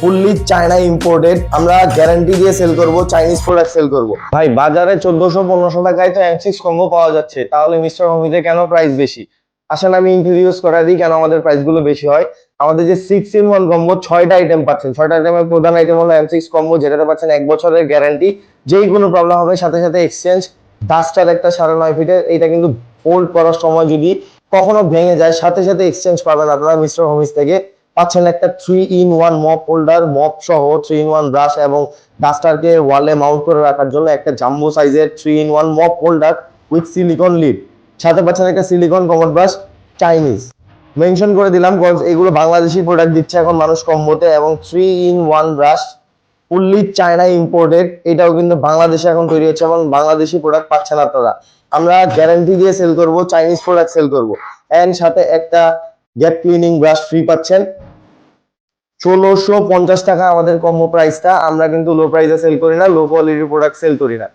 Fully China imported. আমরা guarantee দিয়ে sell করব, চাইনিজ প্রোডাক্ট সেল করব। ভাই বাজারে 1400-1500 টাকায় তো M6 কম্বো পাওয়া যাচ্ছে, তাহলে মিস্টার হোমিতে কেন প্রাইস বেশি? আসলে আমি ইন্ট্রোডিউস করা দিই কেন আমাদের প্রাইস গুলো বেশি হয়। আমাদের যে 6-in-1 কম্বো 6টা আইটেম পাচ্ছেন, 6টা আইটেমের প্রধান আইটেম হলো M6 কম্বো, যেটাতে পাচ্ছেন 1 বছরের গ্যারান্টি। যেই কোনো প্রবলেম হবে সাথে সাথে এক্সচেঞ্জ। ডাস্টার একটা 9.5 ফিটের, এটা কিন্তু ফোল্ড করার সময় যদি কখনো ভেঙে যায় সাথে সাথে এক্সচেঞ্জ পাবেন আপনারা মিস্টার হোমিস থেকে। পাচ্ছেন একটা 3-in-1 মপ হোল্ডার, মপ সহ 3-in-1 ব্রাশ এবং ডাস্টারকে ওয়ালে মাউন্ট করে রাখার জন্য একটা জাম্বো সাইজের 3-in-1 mop holder with silicone lid. সাথে পাচ্ছেন একটা silicone commode brush, Chinese. Mention করে দিলাম কজ এগুলো বাংলাদেশি প্রোডাক্ট দিচ্ছে এখন মানুষ কম্বোতে। এবং 3-in-1 brush fully China imported, এটাও কিন্তু বাংলাদেশে এখন তৈরি হচ্ছে এবং বাংলাদেশি প্রোডাক্ট পাচ্ছেন আপনারা। আমরা গ্যারান্টি দিয়ে সেল করব, চাইনিজ প্রোডাক্ট সেল করব। এন্ড সাথে একটা গ্যাপ ক্লিনিং ব্রাশ ফ্রি পাচ্ছেন। 1650 টাকা আমাদের কম্বো প্রাইসটা। আমরা কিন্তু লো প্রাইসে সেল করি না, লো কোয়ালিটির প্রোডাক্ট সেল করি না।